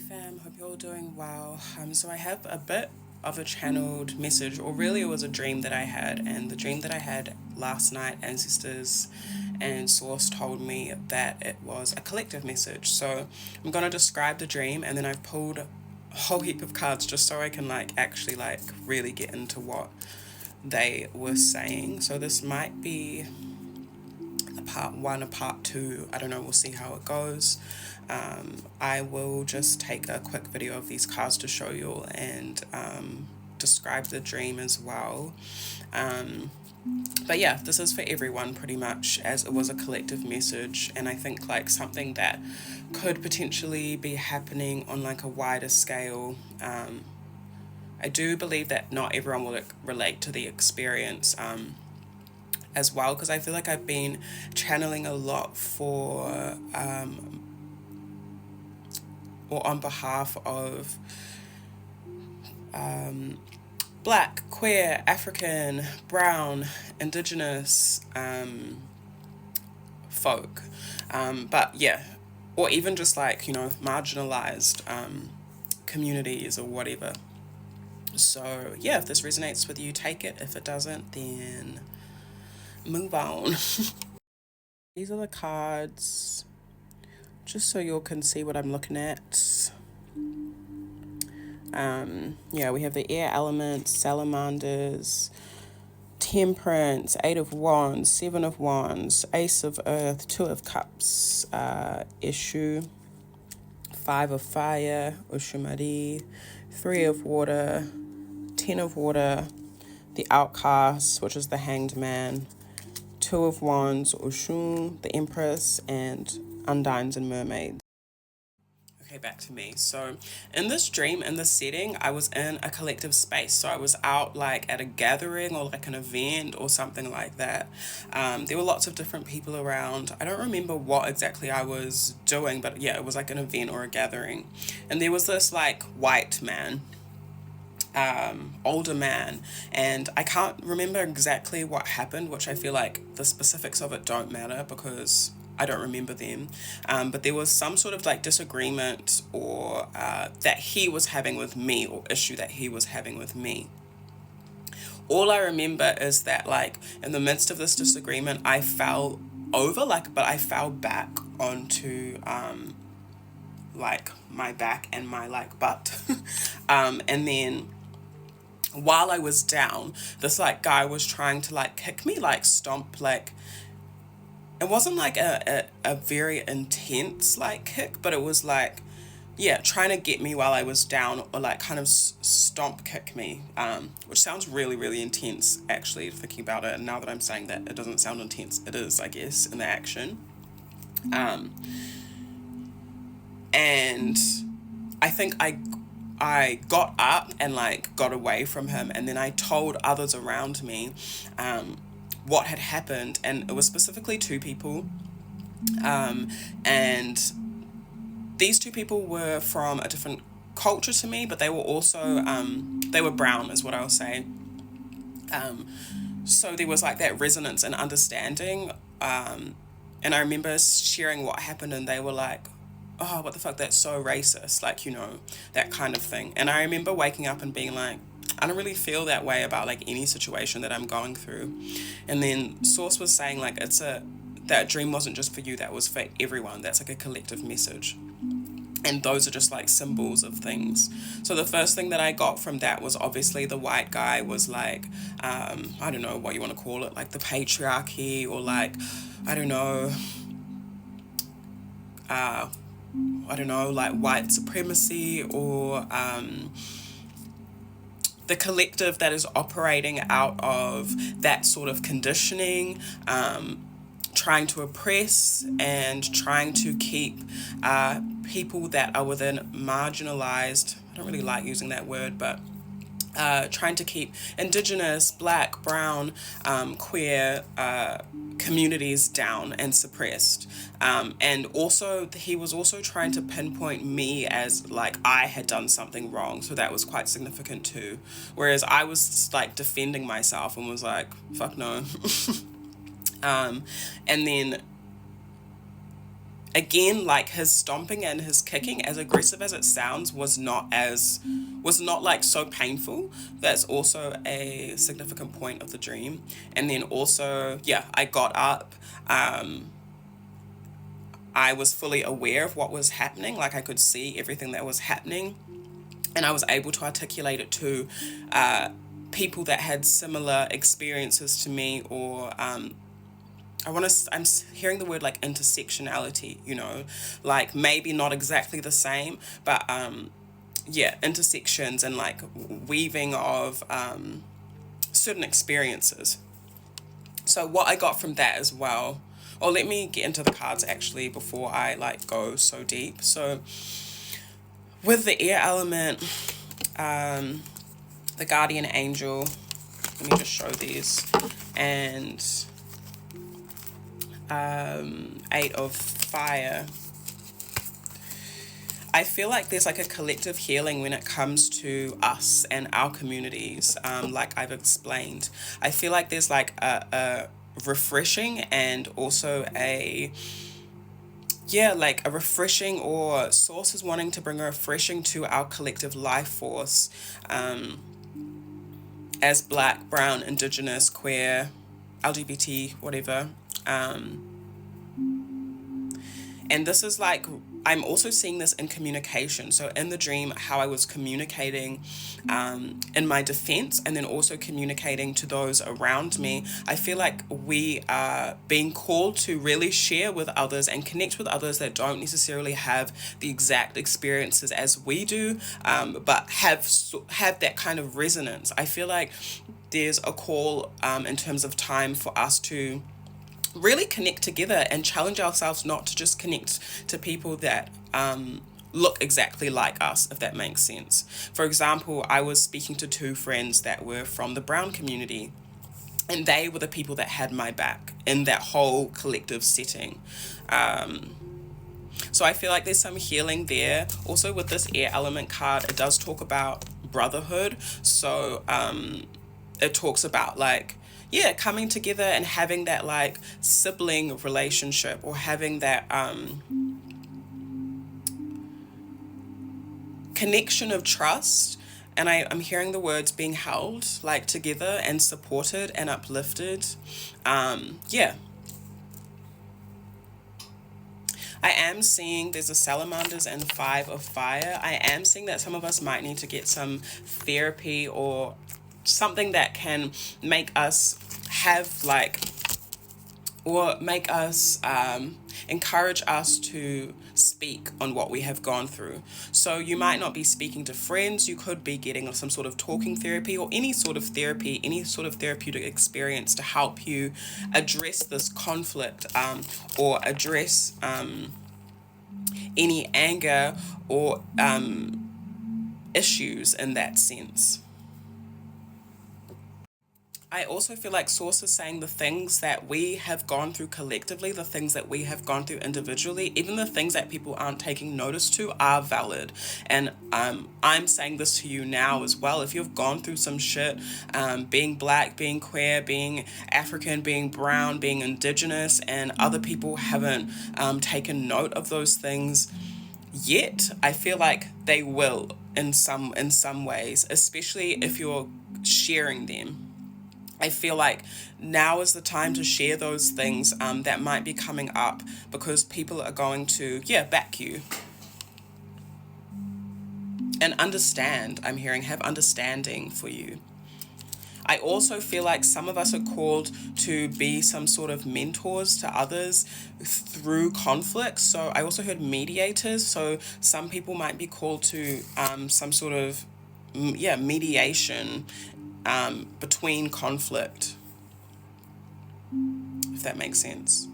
fam, hope you're all doing well. So I have a bit of a channeled message, or really it was a dream that I had, and the dream that I had last night, ancestors and source told me that it was a collective message. So I'm gonna describe the dream, and then I've pulled a whole heap of cards just so I can actually really get into what they were saying. So this might be a part one, a part two, I don't know, we'll see how it goes. I will just take a quick video of these cards to show you all and describe the dream as well. But yeah, this is for everyone pretty much, as it was a collective message, and I think something that could potentially be happening on a wider scale. I do believe that not everyone will relate to the experience as well, because I feel like I've been channeling a lot for or on behalf of Black, queer, African, brown, indigenous folk. But yeah, or even just marginalized communities or whatever. So yeah, if this resonates with you, take it. If it doesn't, then move on. These are the cards, just so you all can see what I'm looking at. Yeah, we have the air element, salamanders, temperance, 8 of wands, 7 of wands, ace of earth, 2 of cups, issue, 5 of fire, ushumari, 3 of water, 10 of water, the outcast, which is the hanged man, 2 of wands, Oshun, the empress, and undines and mermaids. Okay, back to me. So in this dream, in this setting, I was in a collective space. So I was out at a gathering or an event or something like that. There were lots of different people around. I don't remember what exactly I was doing, but yeah, it was an event or a gathering. And there was this white man, older man, and I can't remember exactly what happened, which I feel the specifics of it don't matter because I don't remember them, but there was some sort of disagreement or that he was having with me, or issue that he was having with me. All I remember is that in the midst of this disagreement, I fell over, but I fell back onto my back and my butt. And then while I was down, this guy was trying to kick me, stomp, it wasn't a very intense kick, but it was trying to get me while I was down, or kind of stomp kick me, which sounds really, really intense actually, thinking about it. And now that I'm saying that, it doesn't sound intense. It is, I guess, in the action. And I think I got up and got away from him, and then I told others around me what had happened, and it was specifically 2 people, and these 2 people were from a different culture to me, but they were also they were brown, is what I'll say. So there was that resonance and understanding, and I remember sharing what happened, and they were oh, what the fuck, that's so racist, that kind of thing. And I remember waking up and being I don't really feel that way about any situation that I'm going through. And then Source was saying that dream wasn't just for you, that was for everyone. That's a collective message. And those are just symbols of things. So the first thing that I got from that was obviously the white guy was I don't know what you want to call it, the patriarchy, or I don't know, white supremacy, or the collective that is operating out of that sort of conditioning, trying to oppress and trying to keep people that are within marginalized, I don't really like using that word, but trying to keep indigenous, black, brown, queer communities down and suppressed. And also he was also trying to pinpoint me as I had done something wrong. So that was quite significant too. Whereas I was defending myself and was fuck no. And then again, like his stomping and his kicking, as aggressive as it sounds, was not like so painful. That's also a significant point of the dream. And then also, yeah, I got up. I was fully aware of what was happening, like I could see everything that was happening, and I was able to articulate it to people that had similar experiences to me, or I'm hearing the word like intersectionality, like maybe not exactly the same, but yeah, intersections and like weaving of certain experiences. So what I got from that as well, or let me get into the cards actually before I like go so deep. So with the air element, the guardian angel, let me just show these, and eight of fire. I feel like there's like a collective healing when it comes to us and our communities, like I've explained. I feel like there's like a refreshing and also like a refreshing, or source is wanting to bring a refreshing to our collective life force, as black, brown, indigenous, queer, LGBT, whatever. And this is like, I'm also seeing this in communication. So in the dream, how I was communicating in my defense, and then also communicating to those around me. I feel like we are being called to really share with others and connect with others that don't necessarily have the exact experiences as we do, but have that kind of resonance. I feel like there's a call in terms of time for us to really connect together and challenge ourselves not to just connect to people that look exactly like us, if that makes sense. For example, I was speaking to two friends that were from the brown community, and they were the people that had my back in that whole collective setting. So I feel like there's some healing there. Also with this air element card, it does talk about brotherhood. So it talks about like, yeah, coming together and having that like sibling relationship, or having that connection of trust. And I'm hearing the words being held like together and supported and uplifted. Yeah. I am seeing there's a salamanders and 5 of fire. I am seeing that some of us might need to get some therapy, or something that can make us have like, or make us encourage us to speak on what we have gone through. So you might not be speaking to friends, you could be getting some sort of talking therapy, or any sort of therapy, any sort of therapeutic experience to help you address this conflict, or address any anger or issues in that sense. I also feel like Source is saying the things that we have gone through collectively, the things that we have gone through individually, even the things that people aren't taking notice to, are valid. And I'm saying this to you now as well. If you've gone through some shit, being black, being queer, being African, being brown, being indigenous, and other people haven't taken note of those things yet, I feel like they will in some ways, especially if you're sharing them. I feel like now is the time to share those things that might be coming up, because people are going to, back you and understand. I'm hearing have understanding for you. I also feel like some of us are called to be some sort of mentors to others through conflict. So I also heard mediators. So some people might be called to some sort of mediation between conflict, if that makes sense.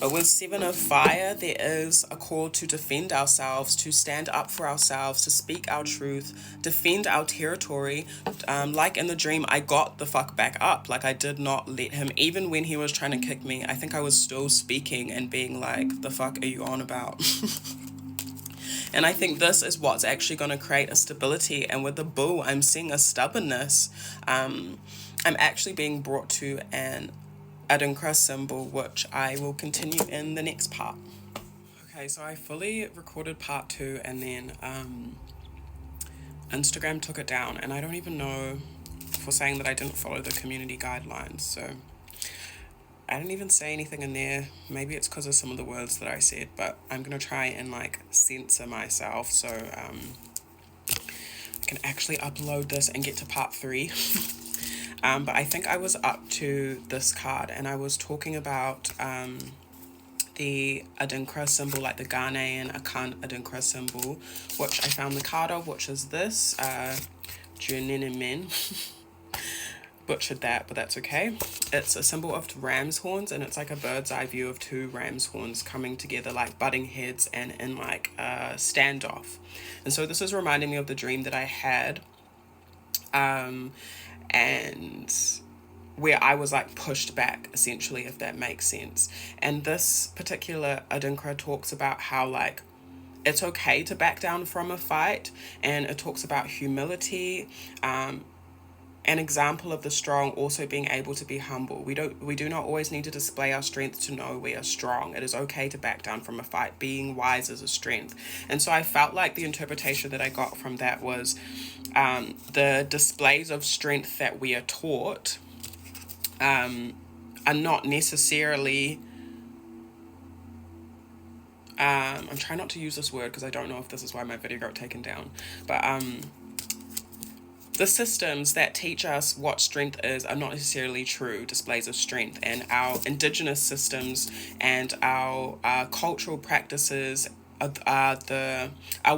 But with 7 of fire, there is a call to defend ourselves, to stand up for ourselves, to speak our truth, defend our territory. Like in the dream, I got the fuck back up. Like, I did not let him, even when he was trying to kick me, I think I was still speaking and being like, the fuck are you on about? And I think this is what's actually going to create a stability. And with the bull, I'm seeing a stubbornness. I'm actually being brought to an Adinkra symbol, which I will continue in the next part. Okay, so I fully recorded part two, and then Instagram took it down, and I don't even know, for saying that I didn't follow the community guidelines. So I didn't even say anything in there. Maybe it's because of some of the words that I said, but I'm gonna try and like censor myself so I can actually upload this and get to part three. But I think I was up to this card, and I was talking about the Adinkra symbol, like the Ghanaian Akan Adinkra symbol, which I found the card of, which is this, Janina. Butchered that, but that's okay. It's a symbol of ram's horns, and it's like a bird's eye view of two ram's horns coming together like butting heads and in like a standoff. And so this is reminding me of the dream that I had, and where I was like pushed back, essentially, if that makes sense. And this particular Adinkra talks about how like it's okay to back down from a fight, and it talks about humility, an example of the strong also being able to be humble. We do not always need to display our strength to know we are strong. It is okay to back down from a fight. Being wise is a strength. And so I felt like the interpretation that I got from that was the displays of strength that we are taught are not necessarily I'm trying not to use this word because I don't know if this is why my video got taken down, but the systems that teach us what strength is are not necessarily true displays of strength, and our indigenous systems and our cultural practices are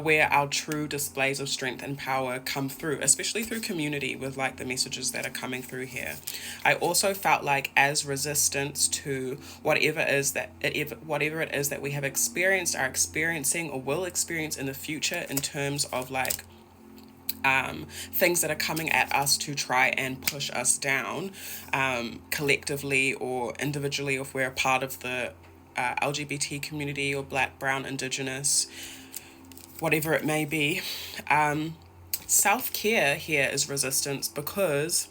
where our true displays of strength and power come through, especially through community with like the messages that are coming through here. I also felt like as resistance to whatever it is that we have experienced, are experiencing, or will experience in the future in terms of like things that are coming at us to try and push us down, collectively or individually, if we're a part of the LGBT community or Black, Brown, Indigenous, whatever it may be. Self-care here is resistance because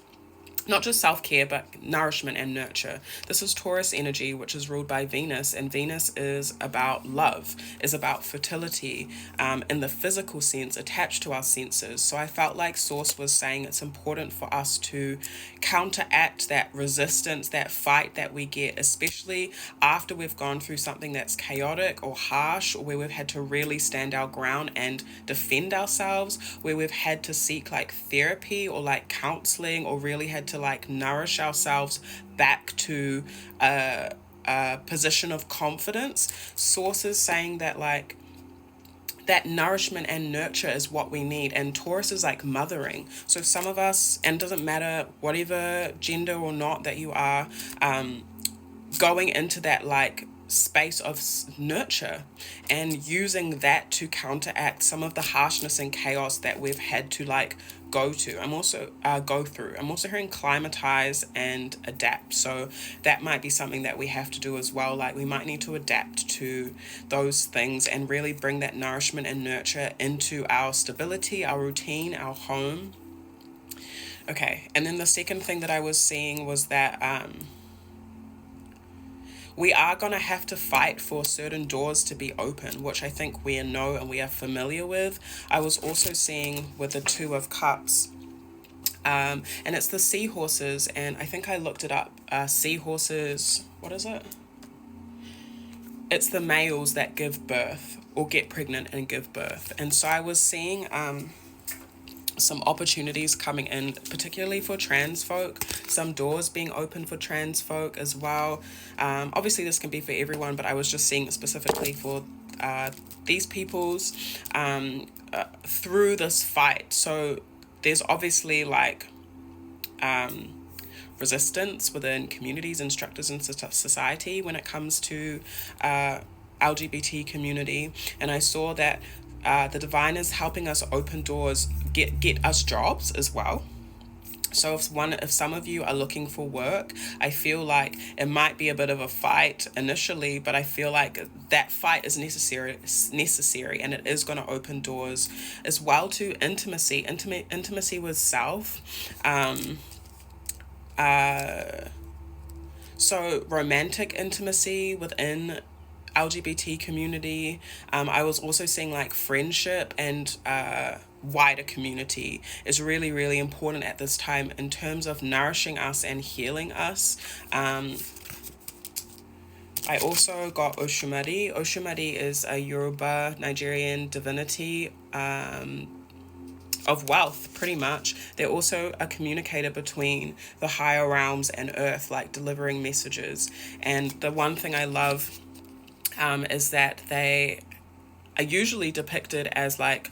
not just self-care, but nourishment and nurture. This is Taurus energy, which is ruled by Venus, and Venus is about love, is about fertility, in the physical sense, attached to our senses. So I felt like Source was saying it's important for us to counteract that resistance, that fight that we get, especially after we've gone through something that's chaotic or harsh, or where we've had to really stand our ground and defend ourselves, where we've had to seek like therapy or like counseling, or really had to like nourish ourselves back to a position of confidence. Sources saying that like that nourishment and nurture is what we need, and Taurus is like mothering. So some of us, and it doesn't matter whatever gender or not that you are, going into that like space of nurture and using that to counteract some of the harshness and chaos that we've had to like go through. I'm also hearing climatize and adapt. So that might be something that we have to do as well. Like we might need to adapt to those things and really bring that nourishment and nurture into our stability, our routine, our home. Okay, and then the second thing that I was seeing was that we are going to have to fight for certain doors to be open, which I think we know and we are familiar with. I was also seeing with the Two of Cups, and it's the seahorses, and I think I looked it up. Seahorses, what is it? It's the males that give birth or get pregnant and give birth. And so I was seeing some opportunities coming in, particularly for trans folk, some doors being open for trans folk as well. Obviously this can be for everyone, but I was just seeing it specifically for these peoples through this fight. So there's obviously like resistance within communities and structures in society when it comes to LGBT community, and I saw that the divine is helping us open doors, get us jobs as well. So if some of you are looking for work, I feel like it might be a bit of a fight initially, but I feel like that fight is necessary, and it is going to open doors as well to intimacy with self. So romantic intimacy within LGBT community. I was also seeing like friendship and wider community is really, really important at this time in terms of nourishing us and healing us. I also got Oshumari. Oshumari is a Yoruba Nigerian divinity of wealth, pretty much. They're also a communicator between the higher realms and earth, like delivering messages. And the one thing I love is that they are usually depicted as like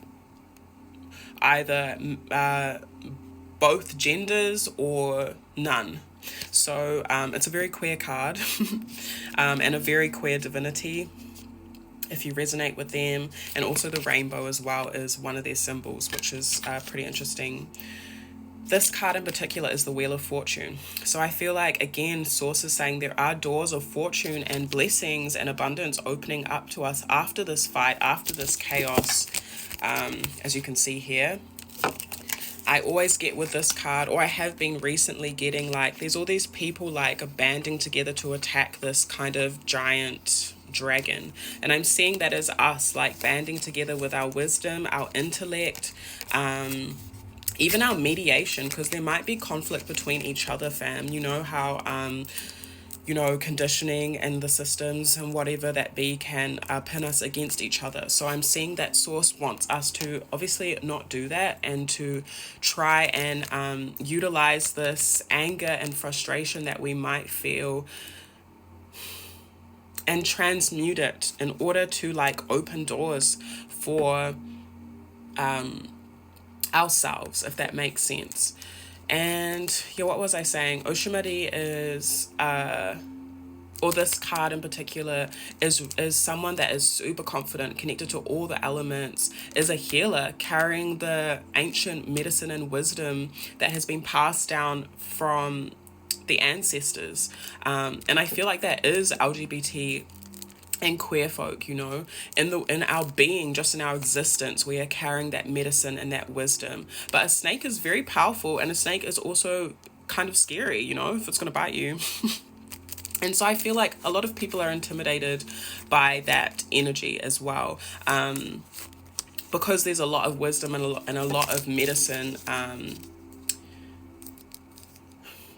either both genders or none. So it's a very queer card and a very queer divinity if you resonate with them. And also the rainbow as well is one of their symbols, which is pretty interesting. This card in particular is the Wheel of Fortune. So I feel like, again, Source is saying there are doors of fortune and blessings and abundance opening up to us after this fight, after this chaos, as you can see here. I always get with this card, or I have been recently getting, like, there's all these people like banding together to attack this kind of giant dragon, and I'm seeing that as us, like banding together with our wisdom, our intellect, even our mediation, because there might be conflict between each other, fam. You know how conditioning and the systems and whatever that be can pin us against each other. So I'm seeing that Source wants us to obviously not do that and to try and utilize this anger and frustration that we might feel and transmute it in order to like open doors for ourselves, if that makes sense. And yeah, what was I saying? Oshumari is or this card in particular is someone that is super confident, connected to all the elements, is a healer, carrying the ancient medicine and wisdom that has been passed down from the ancestors. And I feel like that is LGBT and queer folk, in our being, just in our existence, we are carrying that medicine and that wisdom. But a snake is very powerful, and a snake is also kind of scary, if it's going to bite you. And so I feel like a lot of people are intimidated by that energy as well, because there's a lot of wisdom and a lot of medicine.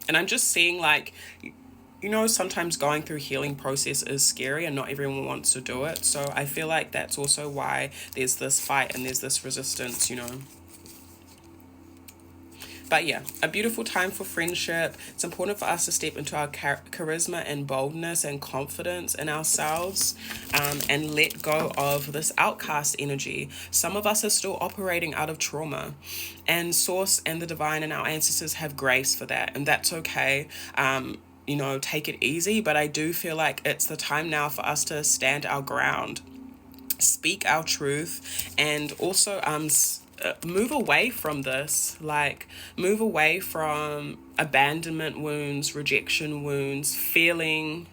And I'm just seeing like, sometimes going through healing process is scary and not everyone wants to do it. So I feel like that's also why there's this fight and there's this resistance, But yeah, a beautiful time for friendship. It's important for us to step into our charisma and boldness and confidence in ourselves, and let go of this outcast energy. Some of us are still operating out of trauma, and Source and the divine and our ancestors have grace for that, and that's okay. Take it easy, but I do feel like it's the time now for us to stand our ground, speak our truth, and also move away from this, like move away from abandonment wounds, rejection wounds, feeling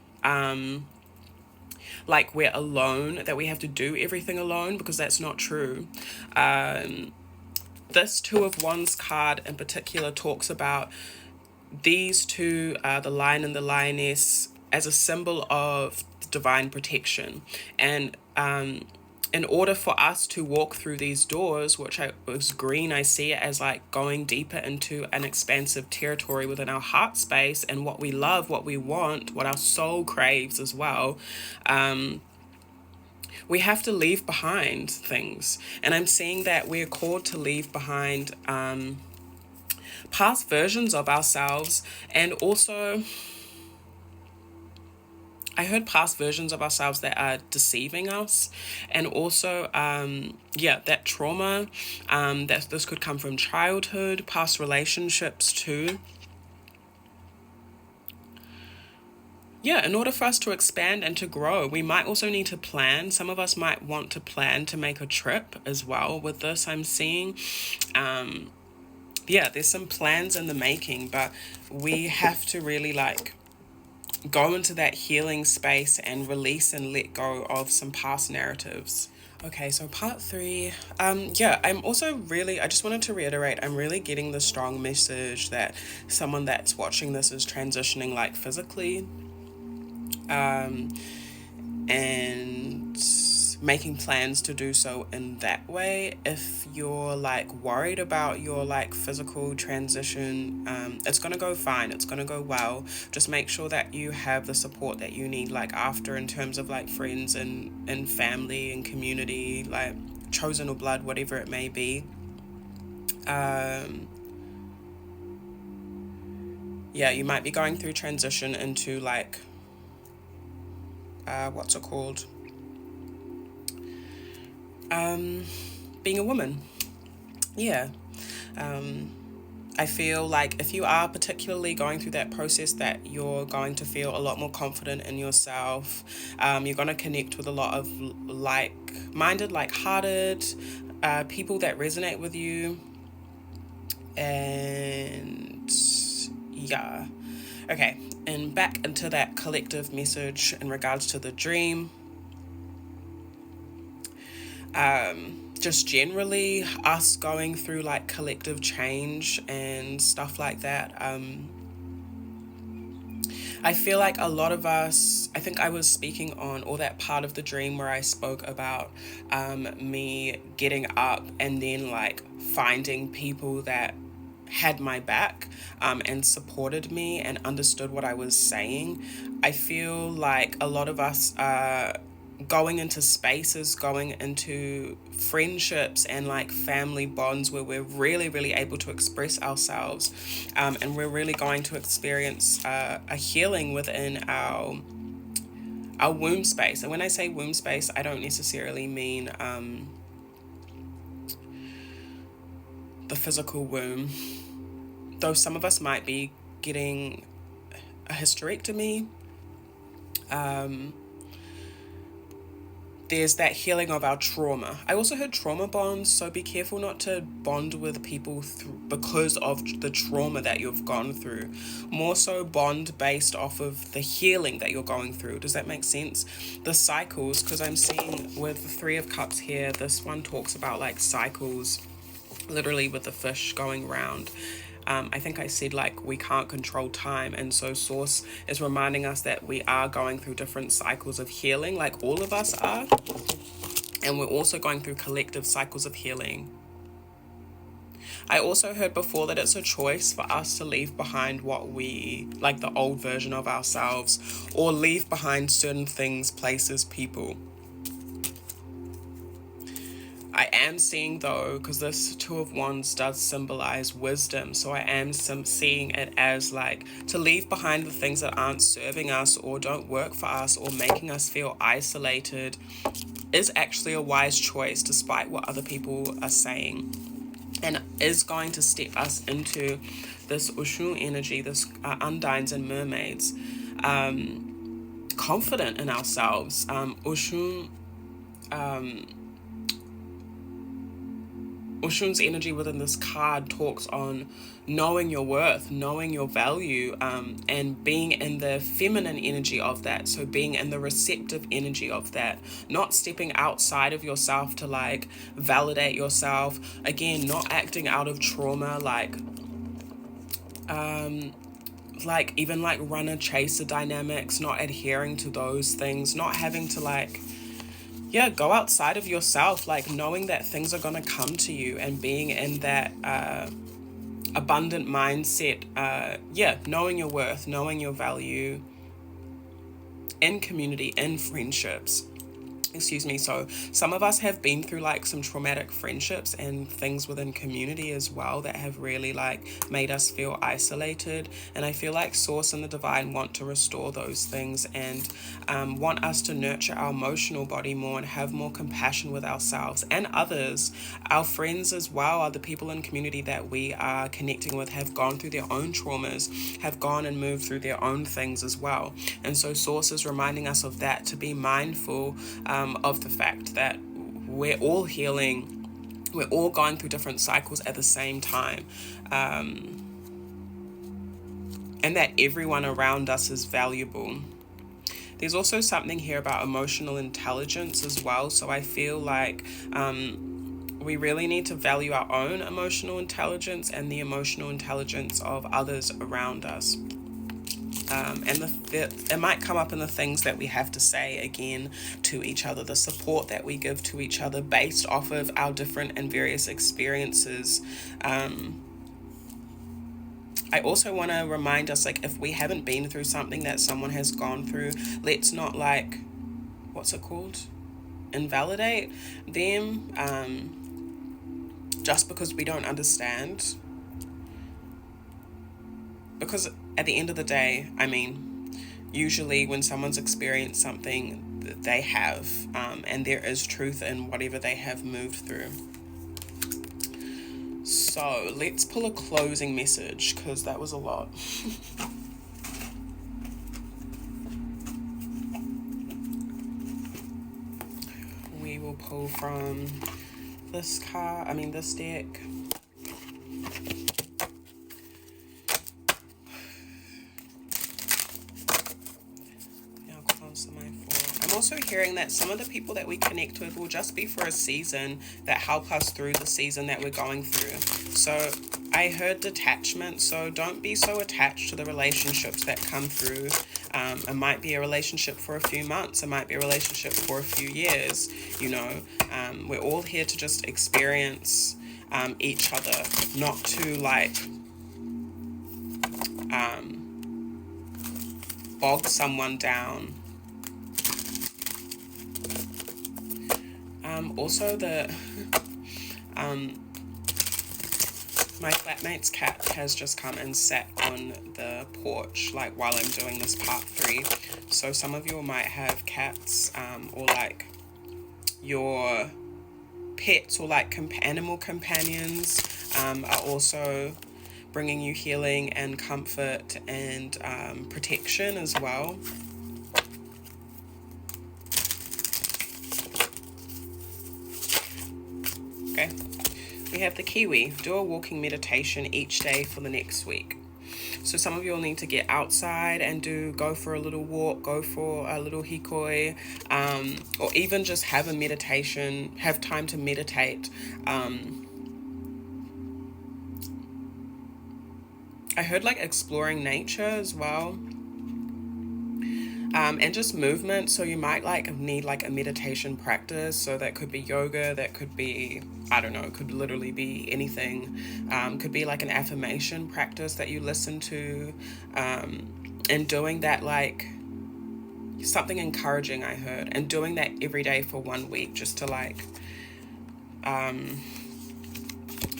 like we're alone, that we have to do everything alone, because that's not true. This Two of Wands card in particular talks about these two, the lion and the lioness, as a symbol of divine protection. And in order for us to walk through these doors, which was green, I see it as like going deeper into an expansive territory within our heart space and what we love, what we want, what our soul craves as well. We have to leave behind things. And I'm seeing that we're called to leave behind past versions of ourselves, and also I heard past versions of ourselves that are deceiving us, and also that trauma, that this could come from childhood, past relationships too. In order for us to expand and to grow, we might also need to plan. Some of us might want to plan to make a trip as well with this, I'm seeing. There's some plans in the making, but we have to really go into that healing space and release and let go of some past narratives. Okay, so part 3. I'm also really, I just wanted to reiterate, I'm really getting the strong message that someone that's watching this is transitioning physically. and making plans to do so in that way. If you're like worried about your like physical transition, it's gonna go fine, it's gonna go well. Just make sure that you have the support that you need like after, in terms of like friends and family and community, like chosen or blood, whatever it may be. Yeah, you might be going through transition into like what's it called, being a woman. Yeah. I feel like if you are particularly going through that process, that you're going to feel a lot more confident in yourself. You're going to connect with a lot of like-minded, like-hearted people that resonate with you. And yeah. Okay, and back into that collective message in regards to the dream. Just generally us going through like collective change and stuff like that. I feel like a lot of us, I think I was speaking on, or that part of the dream where I spoke about me getting up and then like finding people that had my back and supported me and understood what I was saying. I feel like a lot of us are going into spaces, going into friendships and like family bonds where we're really, really able to express ourselves, and we're really going to experience a healing within our womb space. And when I say womb space, I don't necessarily mean the physical womb, though some of us might be getting a hysterectomy. There's that healing of our trauma. I also heard trauma bonds, so be careful not to bond with people because of the trauma that you've gone through. More so bond based off of the healing that you're going through. Does that make sense? The cycles, because I'm seeing with the Three of Cups here, this one talks about like cycles, literally with the fish going round. I think I said like we can't control time, and so Source is reminding us that we are going through different cycles of healing, like all of us are, and we're also going through collective cycles of healing. I also heard before that it's a choice for us to leave behind what we, like the old version of ourselves, or leave behind certain things, places, people. I am seeing though, because this Two of Wands does symbolize wisdom, so I am seeing it as like to leave behind the things that aren't serving us or don't work for us or making us feel isolated is actually a wise choice, despite what other people are saying, and is going to step us into this Oshun energy, this undines and mermaids, confident in ourselves. Oshun's energy within this card talks on knowing your worth, knowing your value, and being in the feminine energy of that. So being in the receptive energy of that, not stepping outside of yourself to like validate yourself. Again, not acting out of trauma, like even like runner chaser dynamics, not adhering to those things, not having to like go outside of yourself, like knowing that things are going to come to you and being in that abundant mindset. Knowing your worth, knowing your value in community, in friendships. So some of us have been through like some traumatic friendships and things within community as well that have really like made us feel isolated, and I feel like Source and the Divine want to restore those things and want us to nurture our emotional body more and have more compassion with ourselves and others. Our friends as well are the people in community that we are connecting with, have gone through their own traumas, have gone and moved through their own things as well, and so Source is reminding us of that, to be mindful of the fact that we're all healing, we're all going through different cycles at the same time, and that everyone around us is valuable. There's also something here about emotional intelligence as well, so I feel like we really need to value our own emotional intelligence and the emotional intelligence of others around us. And it might come up in the things that we have to say again to each other, the support that we give to each other based off of our different and various experiences. I also want to remind us, like, if we haven't been through something that someone has gone through, let's not, like, what's it called? Invalidate them just because we don't understand. Because at the end of the day, I mean, usually when someone's experienced something that they have, and there is truth in whatever they have moved through. So let's pull a closing message, because that was a lot. We will pull from this deck. I'm also hearing that some of the people that we connect with will just be for a season, that help us through the season that we're going through. So I heard detachment, so don't be so attached to the relationships that come through. It might be a relationship for a few months, it might be a relationship for a few years, you know. We're all here to just experience each other, not to like bog someone down. Also my flatmate's cat has just come and sat on the porch, like, while I'm doing this part 3. So some of you might have cats, or like your pets or like animal companions are also bringing you healing and comfort and protection as well. Okay, we have the Kiwi. Do a walking meditation each day for the next week. So some of you will need to get outside and go for a little walk, go for a little hikoi, or even just have a meditation, have time to meditate. I heard like exploring nature as well. And just movement. So you might like need like a meditation practice. So that could be yoga, that could be, I don't know, it could literally be anything. Could be like an affirmation practice that you listen to, and doing that, like something encouraging, I heard, and doing that every day for 1 week, just to like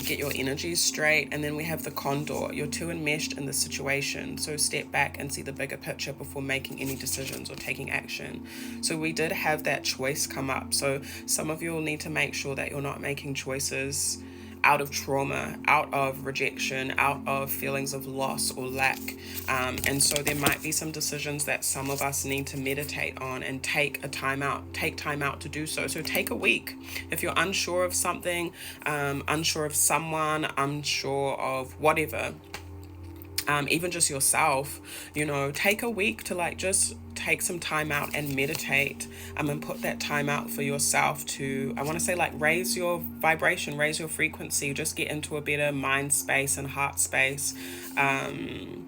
get your energies straight. And then we have the condor. You're too enmeshed in the situation, so step back and see the bigger picture before making any decisions or taking action. So we did have that choice come up. So some of you will need to make sure that you're not making choices out of trauma, out of rejection, out of feelings of loss or lack. And so there might be some decisions that some of us need to meditate on and take time out to do so. So take a week. If you're unsure of something, unsure of someone, unsure of whatever, even just yourself, you know, take a week to like just take some time out and meditate, and put that time out for yourself to, I want to say, like, raise your vibration, raise your frequency, just get into a better mind space and heart space, and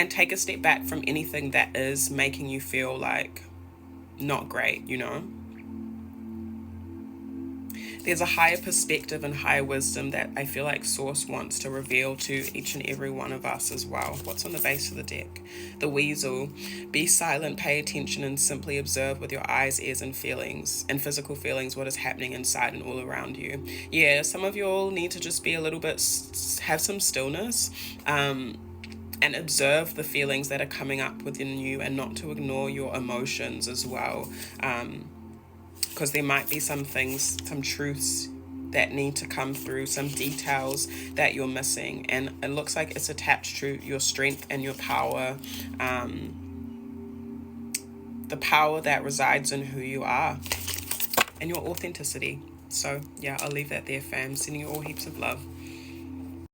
take a step back from anything that is making you feel like not great, you know. There's a higher perspective and higher wisdom that I feel like Source wants to reveal to each and every one of us as well. What's on the base of the deck? The Weasel. Be silent, pay attention, and simply observe with your eyes, ears, and feelings, and physical feelings, what is happening inside and all around you. Yeah, some of you all need to just be a little bit, have some stillness, and observe the feelings that are coming up within you, and not to ignore your emotions as well. Because there might be some things, some truths that need to come through, some details that you're missing. And it looks like it's attached to your strength and your power, the power that resides in who you are and your authenticity. So yeah, I'll leave that there, fam. Sending you all heaps of love.